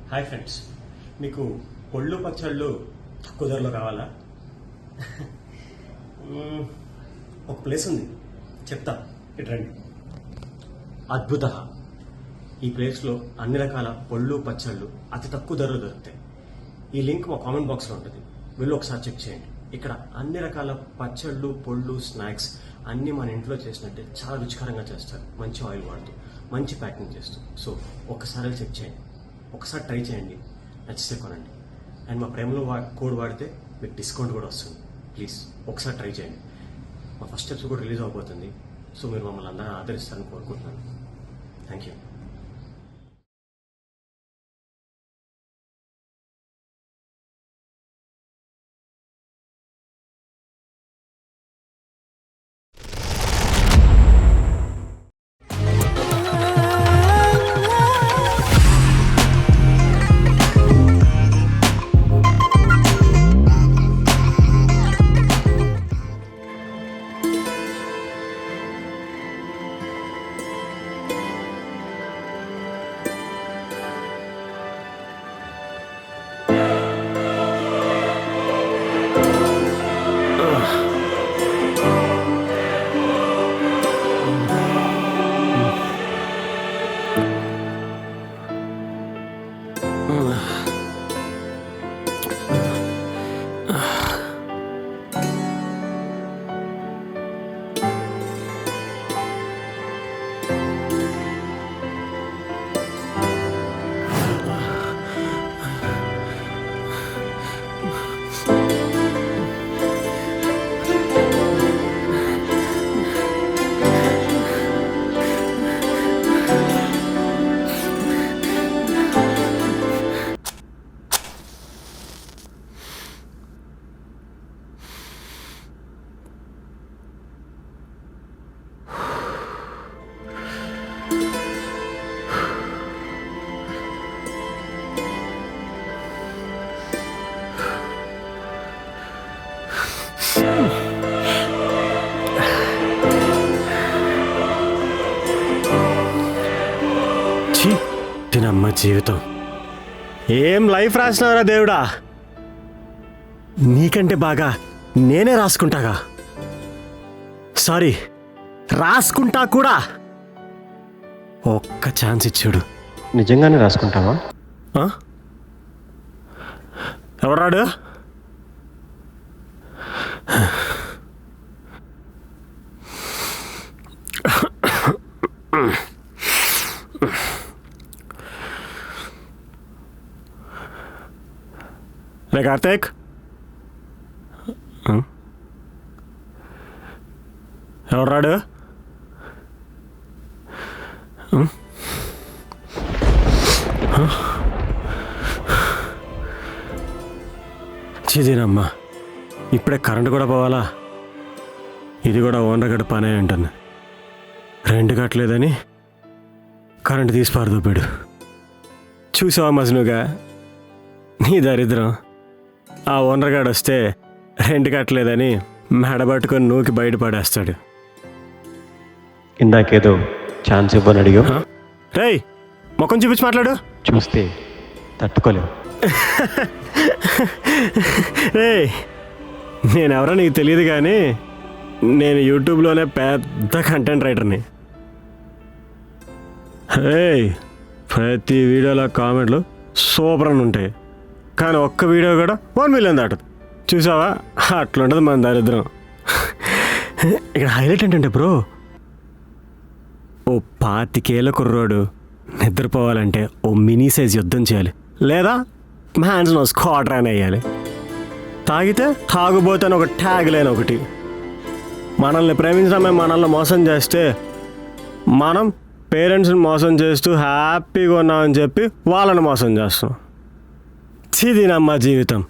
Hi friends, మీకు పొళ్ళు పచ్చళ్ళు తక్కువ ధరలో కావాలా? ఒక ప్లేస్ ఉంది, చెప్తా, ఇటు రండి. అద్భుత. ఈ ప్లేస్లో అన్ని రకాల పొళ్ళు పచ్చళ్ళు అతి తక్కువ ధరలో దొరుకుతాయి. ఈ లింక్ మా కామెంట్ బాక్స్లో ఉంటుంది, వెళ్ళి ఒకసారి చెక్ చేయండి. ఇక్కడ అన్ని రకాల పచ్చళ్ళు, పొళ్ళు, స్నాక్స్ అన్నీ మన ఇంట్లో చేసినట్టే చాలా రుచికరంగా చేస్తారు. మంచి ఆయిల్ వాడుతూ, మంచి ప్యాకింగ్ చేస్తూ. సో ఒక్కసారి చెక్ చేయండి, ఒకసారి ట్రై చేయండి, నచ్చితే కొనండి. అండ్ మా ప్రేమలో కోడ్ వాడితే మీకు డిస్కౌంట్ కూడా వస్తుంది. ప్లీజ్ ఒకసారి ట్రై చేయండి. మా ఫస్ట్ స్టెప్స్ కూడా రిలీజ్ అవబోతుంది. సో మీరు మమ్మల్ని అందరూ ఆదరిస్తారని కోరుకుంటున్నాను. Thank you. తినమ్మ జీవితం, ఏం లైఫ్ రాసినారా దేవుడా. నీకంటే బాగా నేనే రాసుకుంటాగా. సారీ, రాసుకుంటా కూడా. ఒక్క ఛాన్స్ ఇచ్చాడు. నిజంగానే రాసుకుంటావా? ఎవరాడు? రే కార్తీక్, ఎవరాడు? చీదీనమ్మా, ఇప్పుడే కరెంటు కూడా పోవాలా? ఇది కూడా ఓనర్ గడ పనే ఉంటుంది. రెంట్ కట్టలేదని కరెంటు తీసి పారదూపాడు. చూసావా మజనుగా నీ దరిద్రం. ఆ ఓనర్ గాడు వస్తే రెంట్ కట్టలేదని మెడబట్టుకొని నూకి బయటపడేస్తాడు. ఇందాకేదో ఛాన్స్ ఇవ్వని అడిగా. రేయ్, ముఖం చూపించి మాట్లాడు. చూస్తే తట్టుకోలేవు. రేయ్, నేనెవరో నీకు తెలియదు కానీ నేను యూట్యూబ్లోనే పెద్ద కంటెంట్ రైటర్ని. రేయ్, ప్రతి వీడియోలో కామెంట్లు సూపర్ అని ఉంటాయి, కానీ ఒక్క వీడియో కూడా 1 మిలియన్ దాటదు. చూసావా, అట్లుంటుంది మన దరిద్రం. ఇక్కడ హైలైట్ ఏంటంటే బ్రో, ఓ 25 ఏళ్ళ కుర్రోడు నిద్రపోవాలంటే ఓ మినీ సైజ్ యుద్ధం చేయాలి, లేదా మ్యాన్స్ నో స్క్వాడ్ రన్ అయ్యాలి. తాగితే తాగుబోతని ఒక ట్యాగ్ లైన్ ఒకటి. మనల్ని ప్రేమించడమే మనల్ని మోసం చేస్తే మనం పేరెంట్స్ని మోసం చేస్తూ హ్యాపీగా ఉన్నామని చెప్పి వాళ్ళని మోసం చేస్తాం. చీదీనమ్మ జీవితం.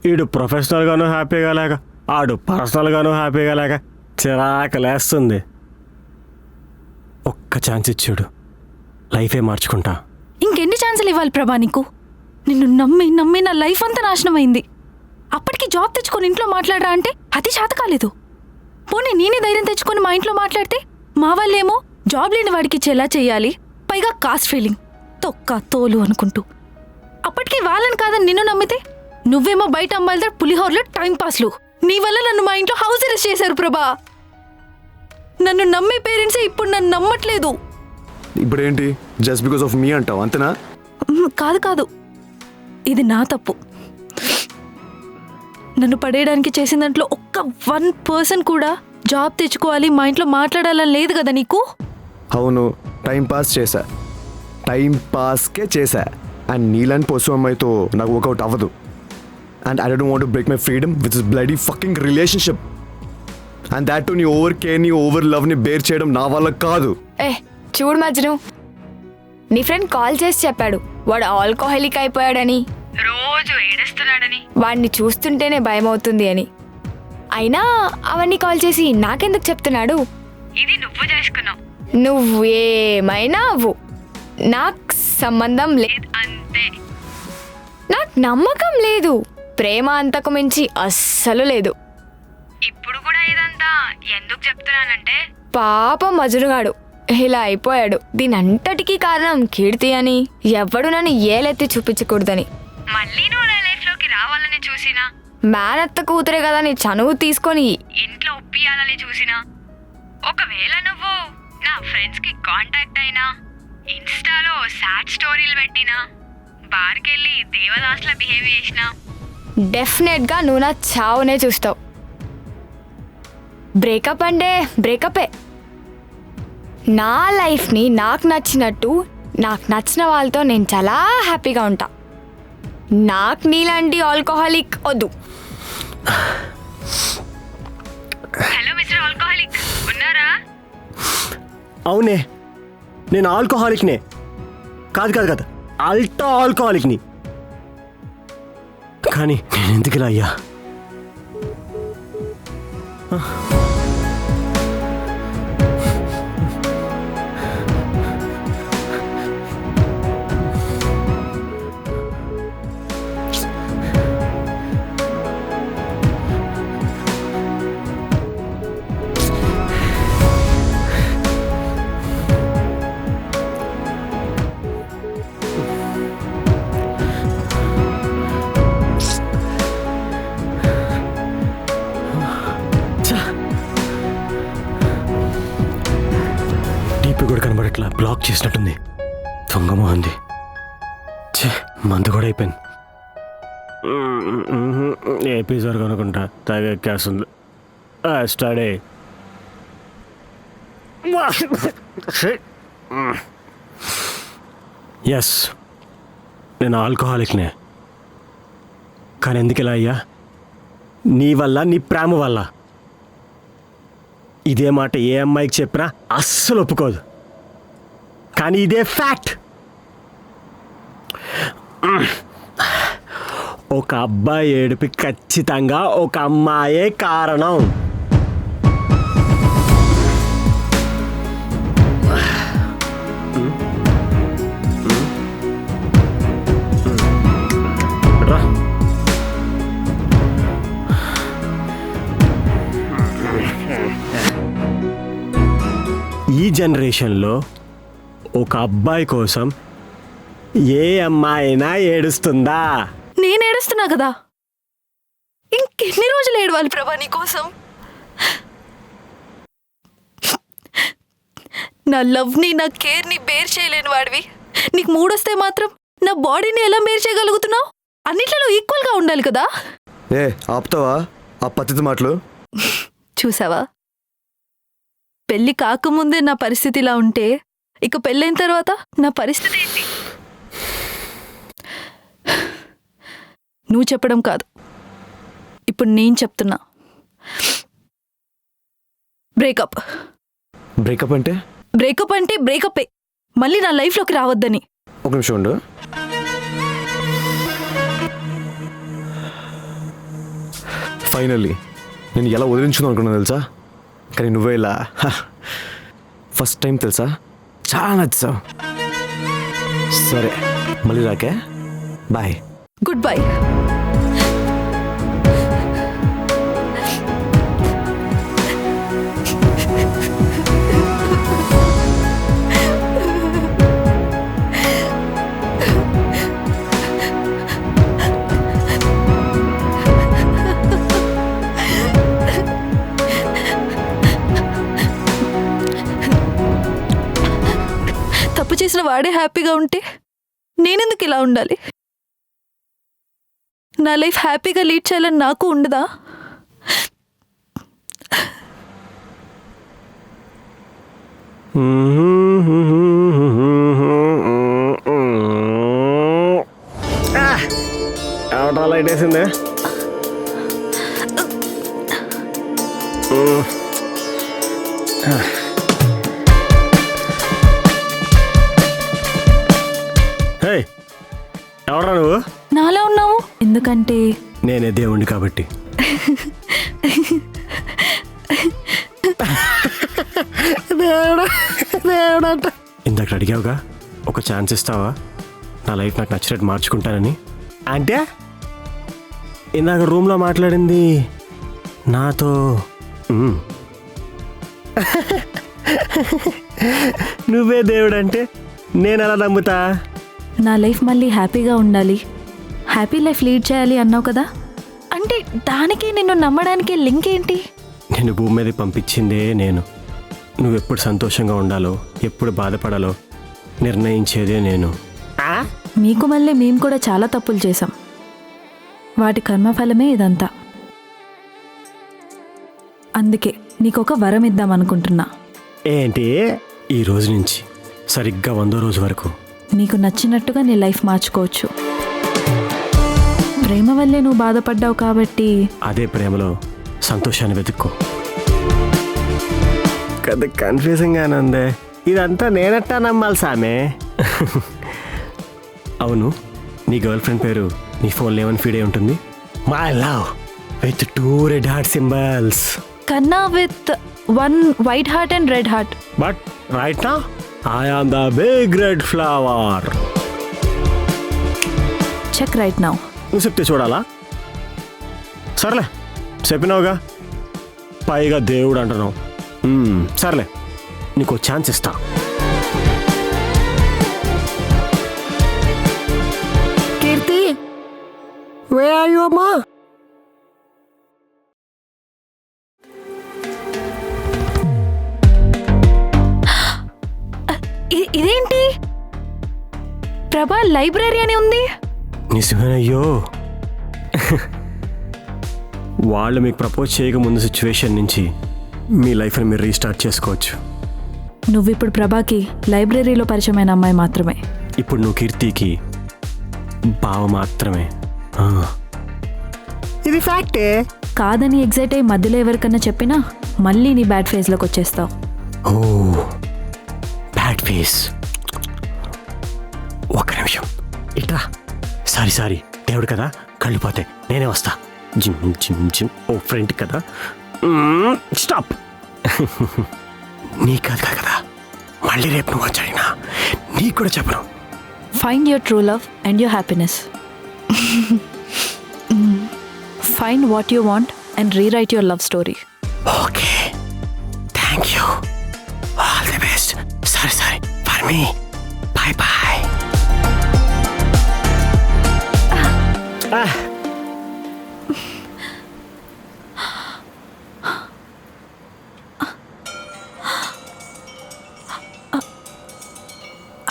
ఈడు ప్రొఫెషనల్గానూ హ్యాపీగా లేక, ఆడు పర్సనల్గానూ హ్యాపీగా లేక చిరాకలేస్తుంది. ఒక్క ఛాన్స్ ఇచ్చాడు, లైఫే మార్చుకుంటా. ఇంకెన్ని ఛాన్సులు ఇవ్వాలి ప్రభా నీకు? నిన్ను నమ్మి నమ్మి నా లైఫ్ అంతా నాశనం అయింది. అప్పటికి జాబ్ తెచ్చుకొని ఇంట్లో మాట్లాడరా అంటే అది చేత కాలేదు. పోనీ నేనే ధైర్యం తెచ్చుకొని మా ఇంట్లో మాట్లాడితే మా వాళ్ళేమో జాబ్ లేని వాడికి ఇచ్చేలా చెయ్యాలి, పైగా కాస్ట్ ఫీలింగ్, తొక్క తోలు అనుకుంటూ. అప్పటికి వాళ్ళని కాదని నిన్ను నమ్మితే నువ్వేమో బయట అమ్మాయిలతో పులిహోరలో టైం పాస్లు. నీ వల్ల నన్ను మా ఇంట్లో హౌస్ అరెస్ట్ చేశారు ప్రభా. నన్ను నమ్మే పేరెంట్సే ఇప్పుడు నన్ను నమ్మట్లేదు. ఇప్పుడేంటి జస్ట్ బికాస్ ఆఫ్ మీ అంటావు అంతేనా? కాదు కాదు, ఇది నా తప్పు. నన్ను పడేయడానికి చేసిన దాంట్లో ఒక్క 1% కూడా జాబ్ తెచ్చుకోవాలి, మా ఇంట్లో మాట్లాడాలని లేదు కదా నీకు? అవును, టైం పాస్ చేశా, టైం పాస్కే చేశా. అండ్ నీలాంటి పశు అమ్మాయితో నాకు వర్కౌట్ అవ్వదు. And I don't want to break my freedom with is bloody fucking relationship. And that to నీ ఓవర్ కేర్, నీ ఓవర్ లవ్ని బేర్ చేయడం నా వల్ల కాదు. చూడు మజ్ను, నీ ఫ్రెండ్ కాల్ చేసి చెప్పాడు వాడు ఆల్కహాలిక్ అయిపోయాడని, రోజు ఏడుస్తున్నాడని, వాడిని చూస్తుంటేనే భయం అవుతుంది అని. అయినా అవన్నీ కాల్ చేసి నాకెందుకు చెప్తున్నాడు? ఇది నువ్వు చేసుకున్నావు, నువ్వు ఏమైనా అవ్వు, నాకు సంబంధం లేదు అంతే. నాకు నమ్మకం లేదు, ప్రేమ అంతకు మించి అస్సలు లేదు. ఇప్పుడు కూడా ఇదంతా ఎందుకు చెప్తున్నానంటే పాపం మజునుగాడు ఇలా అయిపోయాడు. దీనంతటికీ కారణం కీర్తి అని, ఎవడు నన్ను ఏలెత్తి చూపించకూడదని. మళ్ళీ నువ్వు నా లైఫ్ లోకి రావాలని చూసినా, మేనత్త కూతురే కదా నీ చనువు తీసుకొని ఇంట్లో ఒప్పియాలని చూసినా, ఒకవేళ నువ్వు నా ఫ్రెండ్స్ కి కాంటాక్ట్ అయినా, ఇన్స్టాలో సాడ్ స్టోరీలు పెట్టినా, బార్కెళ్ళి దేవదాస్లా బిహేవ్ చేసినా, డెఫినెట్ గా నువ్వు నా చావునే చూస్తావు. బ్రేకప్ అంటే బ్రేకపే. నా లైఫ్ని నాకు నచ్చినట్టు, నాకు నచ్చిన వాళ్ళతో నేను చాలా హ్యాపీగా ఉంటా. నాకు నీలాంటి ఆల్కహాలిక్ వద్దు. హలో మిస్టర్ ఆల్కహాలిక్, ఉన్నారా? అవునే, నేను ఆల్కహాలిక్నే. కాదు కాదు కాదు, అల్టా ఆల్కహాలిక్ని. కానీ నేను ఎందుకు ఇలా అయ్యా? కూడా కనబడట్లా, బ్లాక్ చేసినట్టుంది. దొంగమోహంది. మందు కూడా అయిపోయింది. ఏపీసార్ కనుకుంటా తాగే క్యాస్ ఉంది. స్టాడే ఎస్, నేను ఆల్కహాలిక్నే. కానీ ఎందుకు ఇలా అయ్యా? నీ వల్ల, నీ ప్రేమ వల్ల. ఇదే మాట ఏ అమ్మాయికి చెప్పినా అస్సలు ఒప్పుకోదు, కానీ ఇదే ఫ్యాక్ట్. ఒక అబ్బాయి ఏడుపు ఖచ్చితంగా ఒక అమ్మాయే కారణం. ఈ జనరేషన్లో ఒక అబ్బాయి కోసం ఏ అమ్మాయినా ఏడుస్తుందా? నేను ఏడుస్తున్నా కదా, ఇంకెన్ని రోజులు ఏడవాలి ప్రభా నీ కోసం? నా లవ్ని, నా కేర్ని బేర్ చేయలేని వాడివి. నీకు మూడొస్తే మాత్రం నా బాడీని ఎలా బేర్ చేయగలుగుతున్నావు? అన్నిట్లలో ఈక్వల్గా ఉండాలి కదా. ఆపుతావా ఆ పద్ధతి మాటలు? చూసావా, పెళ్లి కాకముందే నా పరిస్థితి ఇలా ఉంటే ఇక పెళ్ళైన తర్వాత నా పరిస్థితి ఏంటి? నువ్వు చెప్పడం కాదు, ఇప్పుడు నేను చెప్తున్నా. బ్రేకప్. బ్రేకప్ అంటే? బ్రేకప్ అంటే బ్రేకపే, మళ్ళీ నా లైఫ్లోకి రావద్దని. ఒక నిమిషం ఉండు. ఫైనల్లీ నేను ఎలా వదిలించుకుందాం అనుకున్నాను తెలుసా, కానీ నువ్వే ఇలా. ఫస్ట్ టైం తెలుసా, చాలా నచ్చావు. సరే మళ్ళీ రాకే, బాయ్. Good bye. వాడే హ్యాపీగా ఉంటే నేనెందుకు ఇలా ఉండాలి? నా లైఫ్ హ్యాపీగా లీడ్ చేయాలని నాకు ఉండదా? ఎవడా లైట్ వేసిందే? హే, ఎవడా నువ్వు? నాలా ఉన్నావు ఎందుకంటే నేనే దేవుణ్ణి కాబట్టి. ఇందాక అడిగావుగా, ఒక ఛాన్స్ ఇస్తావా? నా లైఫ్ నాకు నచ్చినట్టు మార్చుకుంటానని. అంటే ఇందాక రూమ్లో మాట్లాడింది నాతో. నువ్వే దేవుడు అంటే నేను ఎలా నమ్ముతా? నా లైఫ్ మళ్ళీ హ్యాపీగా ఉండాలి, హ్యాపీ లైఫ్ లీడ్ చేయాలి అన్నావు కదా, అంటే దానికి నిన్ను నమ్మడానికి లింక్ ఏంటి? నేను భూమి మీద పంపించిందే నేను. నువ్వు ఎప్పుడు సంతోషంగా ఉండాలో, ఎప్పుడు బాధపడాలో నిర్ణయించేదే నేను. మీకు మళ్ళీ మేము కూడా చాలా తప్పులు చేశాం, వాటి కర్మఫలమే ఇదంతా. అందుకే నీకొక వరం ఇద్దాం అనుకుంటున్నా. ఏంటి? ఈ రోజు నుంచి సరిగ్గా 100వ రోజు వరకు నీకు నచ్చినట్టుగా నీ లైఫ్ మార్చుకోవచ్చు. ప్రేమ వల్లే నువ్వు బాధపడ్డావు కాబట్టి అదే ప్రేమలో సంతోషాన్ని వెతుక్కో. కదా కన్ఫ్యూజింగ్గానే ఉంది. ఇదంతా నేనట్టా నమ్మాలి సామే? అవును, నీ గర్ల్ ఫ్రెండ్ పేరు నీ ఫోన్లో ఏమని ఫీడ్ అయి ఉంటుంది? My love with 2 red heart symbols. కన్నా with 1 white heart and red heart. But right now I am the big red flower. Check right now. నువ్వు చెప్తే చూడాలా? సర్లే, చెప్పినావుగా, పైగా దేవుడు అంటున్నావు. సర్లే, నీకు ఛాన్స్ ఇస్తా. కీర్తి, where are you, అమ్మా? ఇదేంటి? ప్రభా లైబ్రరీ అని ఉంది. నిజమేనయ్యో. వాళ్ళు మీకు ప్రపోజ్ చేయక ముందు సిచ్యువేషన్ నుంచి మీ లైఫ్ని మీరు రీస్టార్ట్ చేసుకోవచ్చు. నువ్విప్పుడు ప్రభాకి లైబ్రరీలో పరిచయమైన అమ్మాయి మాత్రమే. ఇప్పుడు నువ్వు కీర్తికి బావ మాత్రమే. ఇది ఫ్యాక్టే. కాదని ఎగ్జైట్ అయ్యి మధ్యలో ఎవరికన్నా చెప్పినా మళ్ళీ నీ బ్యాడ్ ఫేజ్లోకి వచ్చేస్తావు. ఓ, బ్యాడ్ ఫేస్. ఒక్క నిమిషం ఇట్రా. సారీ, దేవుడు కదా, కళ్ళు పోతాయి, నేనే వస్తా. Gym gym gym. ఓ ఫ్రెండ్ కదా. స్టాప్. నీ కాదు కదా, మళ్ళీ రేపు నువ్వు వచ్చాడినా నీకు కూడా చెప్పను. Find your true love and your happiness. Find what you want and rewrite your love story. Okay, thank you, all the best. Sorry for me. Bye bye.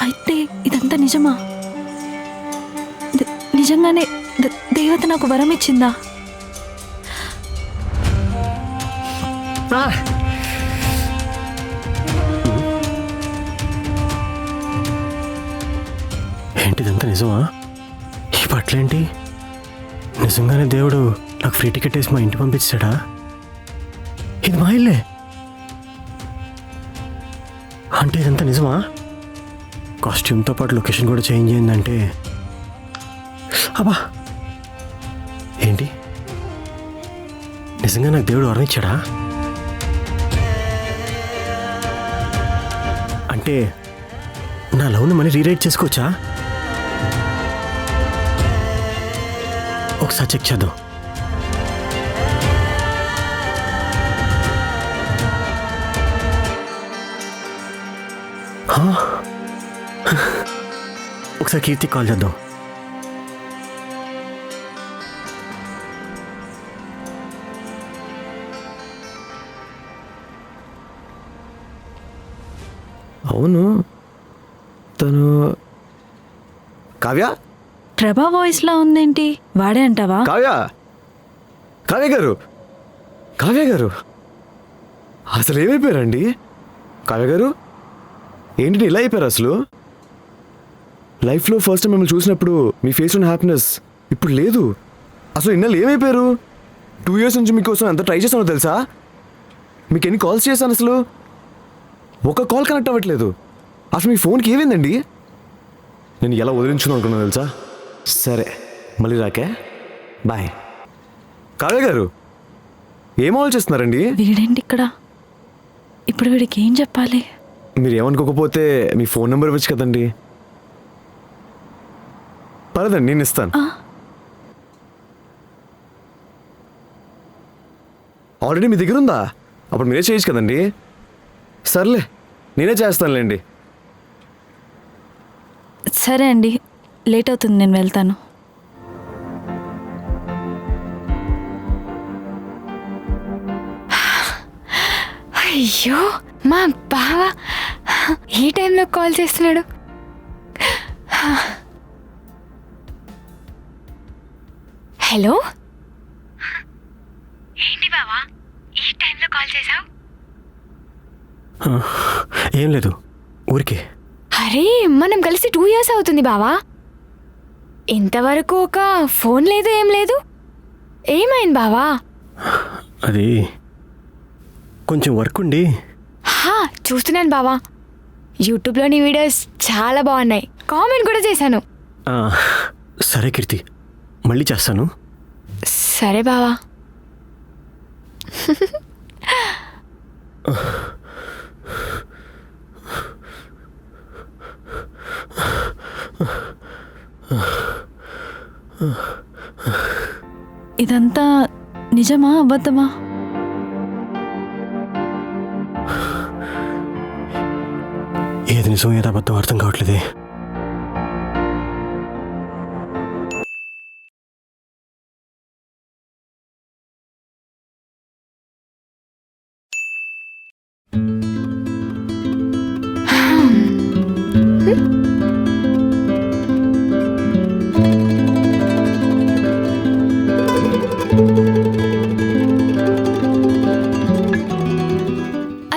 అయితే ఇదంతా నిజమా? నిజంగానే దేవత నాకు వరం ఇచ్చిందా? ఏంటిదంతా నిజమా? ఈ బట్టలేంటి? నిజంగానే దేవుడు నాకు ఫ్రీ టికెట్ వేసి మా ఇంటి పంపించాడా? ఇది మా ఇల్లే అంటే ఇదంతా నిజమా? కాస్ట్యూమ్తో పాటు లొకేషన్ కూడా చేంజ్ అయిందంటే, అబ్బా ఏంటి నిజంగా నాకు దేవుడు వరం ఇచ్చాడా? అంటే నా లవ్ని మళ్ళీ రీరైట్ చేసుకోవచ్చా? ఒకసారి చెక్ చేద్దాం. ఒకసారి కీర్తి కాల్ చేద్దాం. అవును, తను కావ్య ప్రభా వాయిస్లా ఉందేంటి? వాడే అంటావా? కావ్య కావ్య గారు కావ్య గారు అసలు ఏమైపోయారండి? కావ్య గారు ఏంటి ఇలా అయిపోయారు అసలు? లైఫ్లో ఫస్ట్ టైం మిమ్మల్ని చూసినప్పుడు మీ ఫేస్ ఉన్న హ్యాపీనెస్ ఇప్పుడు లేదు. అసలు ఇన్నాళ్ళు ఏమైపోయారు? 2 years నుంచి మీకోసం ఎంత ట్రై చేశానో తెలుసా? మీకు ఎన్ని కాల్స్ చేశాను, అసలు ఒక కాల్ కనెక్ట్ అవ్వట్లేదు. అసలు మీ ఫోన్కి ఏమైందండి? నేను ఎలా వదిలించుకున్నాను అనుకున్నాను తెలుసా? సరే మళ్ళీ రాకే, బాయ్. కావ్య గారు ఏం ఆలోచిస్తున్నారండి? వీడేంటి ఇక్కడ? ఇప్పుడు వీడికి ఏం చెప్పాలి? మీరు ఏమనుకోకపోతే మీ ఫోన్ నెంబర్ ఇవ్వచ్చు కదండి. పర్లేదండి, నేను ఇస్తాను. ఆల్రెడీ మీ దగ్గర ఉందా? అప్పుడు మీరే చేయొచ్చు కదండి. సర్లే నేనే చేస్తానులేండి. సరే అండి, లేట్ అవుతుంది, నేను వెళ్తాను. అయ్యో మా బావ ఈ టైంలో కాల్ చేస్తున్నాడు. హలో, ఏంటి బావా ఈ టైంలో కాల్ చేసావు? ఏం లేదు, ఊరికే. అరే మనం కలిసి 2 years అవుతుంది బావా. ఇంతవరకు ఒక ఫోన్ లేదు, ఏం లేదు. ఏమైంది బావా? అది కొంచెం వర్క్ ఉండి. చూస్తున్నాను బావా, యూట్యూబ్లోని వీడియోస్ చాలా బాగున్నాయి, కామెంట్ కూడా చేశాను. ఆ, సరే కీర్తి, మళ్ళీ చేస్తాను. సరే బావా. ఇదంతా నిజమా అబద్ధమా? ఏది నిజం ఏది అబద్ధం అర్థం కావట్లేదే.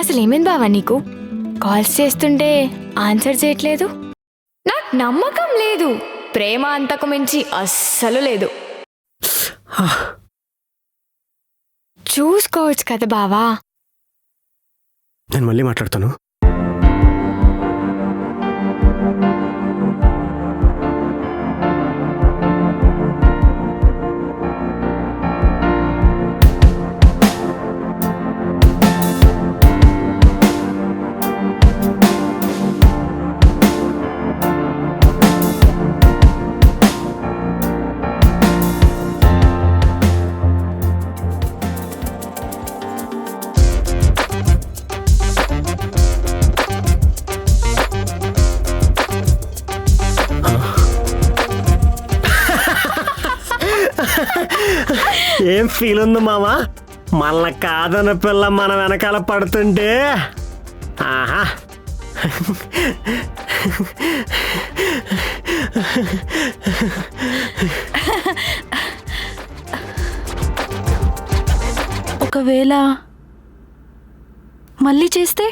అసలు ఏమైంది బావా నీకు? కాల్స్ చేస్తుంటే ఆన్సర్ చేయట్లేదు. నాకు నమ్మకం లేదు, ప్రేమ అంతకు మించి అస్సలు లేదు. చూసుకోవచ్చు కదా బావా. నేను మళ్ళీ మాట్లాడతాను. ఏం ఫీల్ ఉంది మామా? మళ్ళా కాదన్న పిల్ల మన వెనకాల పడుతుంటే. ఆహా, ఒకవేళ మళ్ళీ చేస్తే